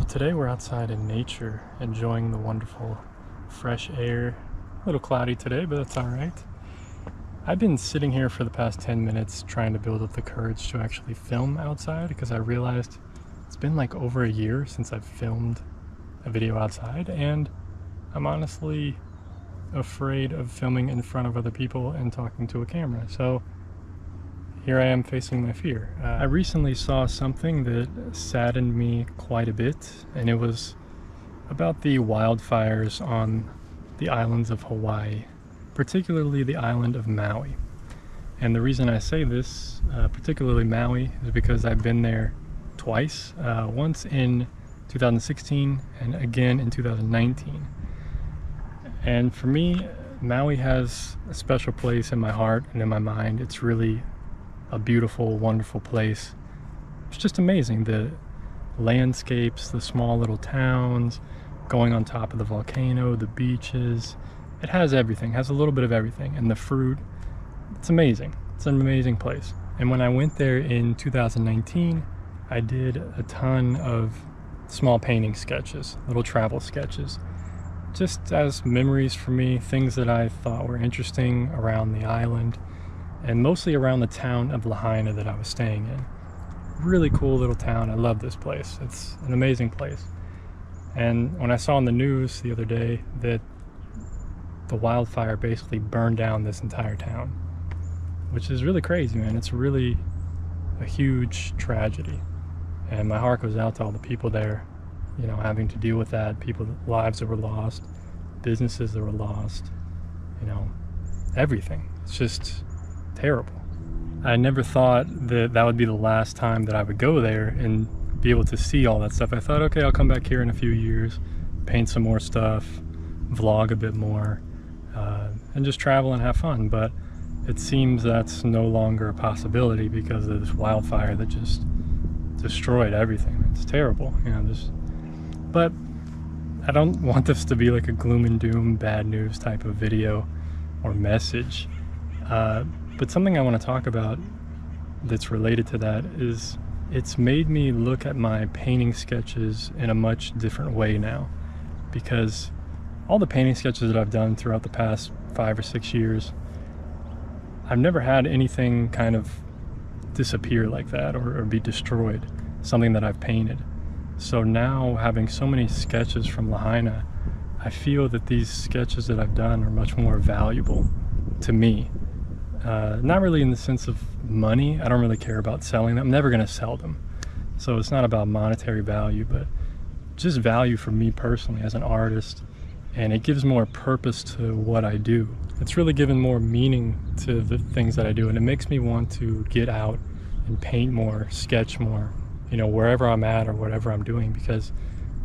Today we're outside in nature, enjoying the wonderful fresh air. A little cloudy today, but that's all right. I've been sitting here for the past 10 minutes trying to build up the courage to actually film outside because I realized it's been like over a year since I've filmed a video outside, and I'm honestly afraid of filming in front of other people and talking to a camera. So here I am facing my fear. I recently saw something that saddened me quite a bit, and it was about the wildfires on the islands of Hawaii, particularly the island of Maui. And the reason I say this, particularly Maui, is because I've been there twice, once in 2016 and again in 2019. And for me, Maui has a special place in my heart and in my mind. It's really a beautiful, wonderful place. It's just amazing. The landscapes, the small little towns, going on top of the volcano, the beaches. It has everything, has a little bit of everything. And the fruit, it's amazing. It's an amazing place. And when I went there in 2019, I did a ton of small painting sketches, little travel sketches, just as memories for me, things that I thought were interesting around the island, and mostly around the town of Lahaina that I was staying in. Really cool little town. I love this place. It's an amazing place. And when I saw on the news the other day that the wildfire basically burned down this entire town, which is really crazy, man. It's really a huge tragedy. And my heart goes out to all the people there, you know, having to deal with that, lives that were lost, businesses that were lost, you know, everything. It's just terrible. I never thought that that would be the last time that I would go there and be able to see all that stuff. I thought, okay, I'll come back here in a few years, paint some more stuff, vlog a bit more, and just travel and have fun. But it seems that's no longer a possibility because of this wildfire that just destroyed everything. It's terrible, you know. But I don't want this to be like a gloom and doom, bad news type of video or message. But something I want to talk about that's related to that is it's made me look at my painting sketches in a much different way now, because all the painting sketches that I've done throughout the past 5 or 6 years, I've never had anything kind of disappear like that or be destroyed, something that I've painted. So now, having so many sketches from Lahaina, I feel that these sketches that I've done are much more valuable to me. Not really in the sense of money. I don't really care about selling them. I'm never going to sell them. So it's not about monetary value, but just value for me personally as an artist. And it gives more purpose to what I do. It's really given more meaning to the things that I do. And it makes me want to get out and paint more, sketch more, you know, wherever I'm at or whatever I'm doing, because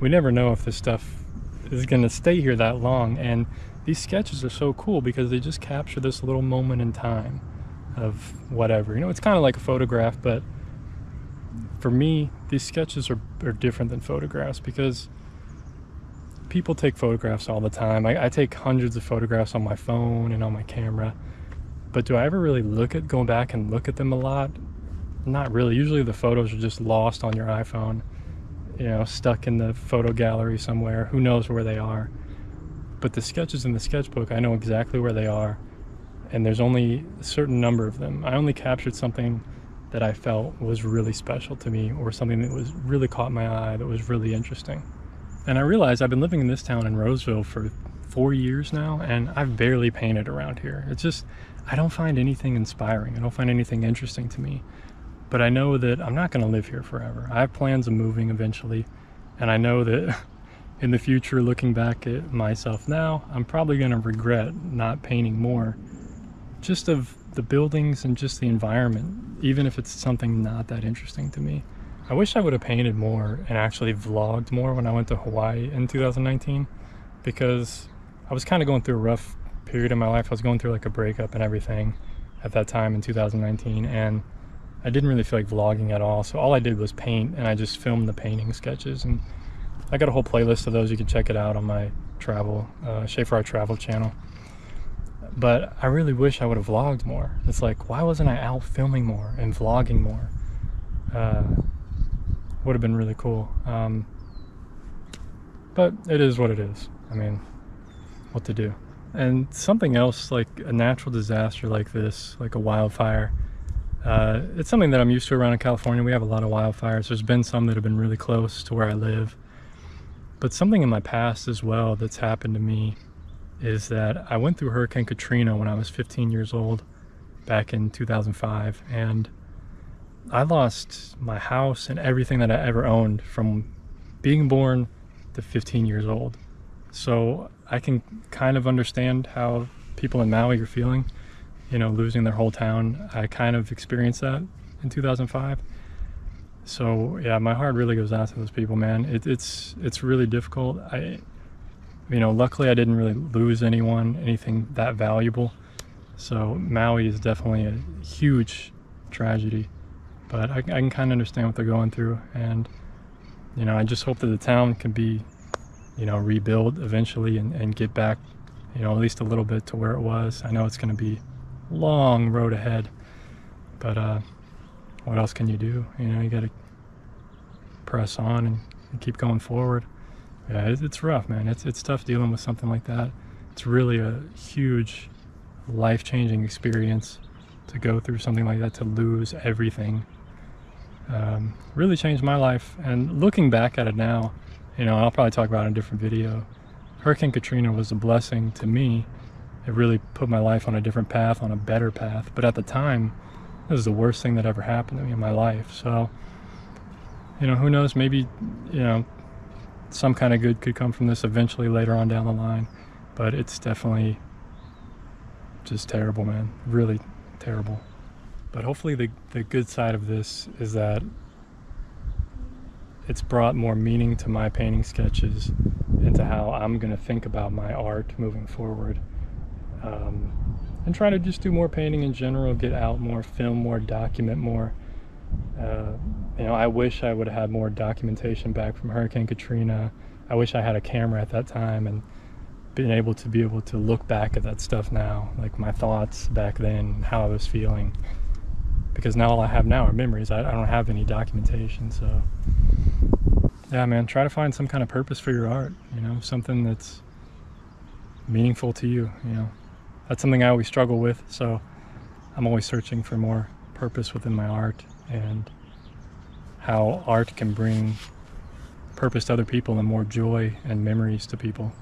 we never know if this stuff is going to stay here that long. And these sketches are so cool because they just capture this little moment in time of whatever. You know, it's kind of like a photograph, but for me, these sketches are different than photographs because people take photographs all the time. I take hundreds of photographs on my phone and on my camera, but do I ever really go back and look at them a lot? Not really. Usually the photos are just lost on your iPhone, you know, stuck in the photo gallery somewhere. Who knows where they are? But the sketches in the sketchbook, I know exactly where they are, and there's only a certain number of them. I only captured something that I felt was really special to me, or something that was really caught my eye, that was really interesting. And I realized I've been living in this town in Roseville for 4 years now, and I've barely painted around here. It's just, I don't find anything inspiring. I don't find anything interesting to me. But I know that I'm not going to live here forever. I have plans of moving eventually, and I know that in the future, looking back at myself now, I'm probably going to regret not painting more just of the buildings and just the environment, even if it's something not that interesting to me. I wish I would have painted more and actually vlogged more when I went to Hawaii in 2019, because I was kind of going through a rough period in my life. I was going through like a breakup and everything at that time in 2019, and I didn't really feel like vlogging at all. So all I did was paint, and I just filmed the painting sketches, and I got a whole playlist of those. You can check it out on my travel, SchaeferArt travel channel. But I really wish I would have vlogged more. It's like, why wasn't I out filming more and vlogging more? Would have been really cool. but it is what it is. I mean, what to do? And something else, like a natural disaster like this, like a wildfire, it's something that I'm used to around in California. We have a lot of wildfires. There's been some that have been really close to where I live. But something in my past as well that's happened to me is that I went through Hurricane Katrina when I was 15 years old back in 2005, and I lost my house and everything that I ever owned from being born to 15 years old. So I can kind of understand how people in Maui are feeling, you know, losing their whole town. I kind of experienced that in 2005. So yeah, my heart really goes out to those people, man. It's really difficult. You know, luckily I didn't really lose anything that valuable. So Maui is definitely a huge tragedy, but I can kind of understand what they're going through. And, you know, I just hope that the town can be, you know, rebuild eventually and get back, you know, at least a little bit to where it was. I know it's going to be a long road ahead, but what else can you do? You know, you got to press on and keep going forward. Yeah, it's rough, man. It's tough dealing with something like that. It's really a huge life-changing experience to go through something like that, to lose everything. Really changed my life. And looking back at it now, you know, I'll probably talk about it in a different video. Hurricane Katrina was a blessing to me. It really put my life on a different path, on a better path. But at the time, it was the worst thing that ever happened to me in my life. So, you know, who knows, maybe, you know, some kind of good could come from this eventually later on down the line. But it's definitely just terrible, man. Really terrible. But hopefully the good side of this is that it's brought more meaning to my painting sketches and to how I'm going to think about my art moving forward. And try to just do more painting in general, get out more, film more, document more. You know, I wish I would have had more documentation back from Hurricane Katrina. I wish I had a camera at that time and been able to look back at that stuff now, like my thoughts back then, how I was feeling. Because now all I have now are memories. I don't have any documentation. So yeah, man, try to find some kind of purpose for your art, you know, something that's meaningful to you, you know. That's something I always struggle with, so I'm always searching for more purpose within my art and how art can bring purpose to other people and more joy and memories to people.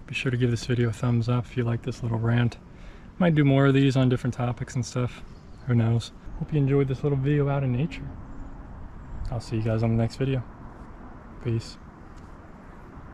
Be sure to give this video a thumbs up if you like this little rant. Might do more of these on different topics and stuff. Who knows? Hope you enjoyed this little video out in nature. I'll see you guys on the next video. Peace.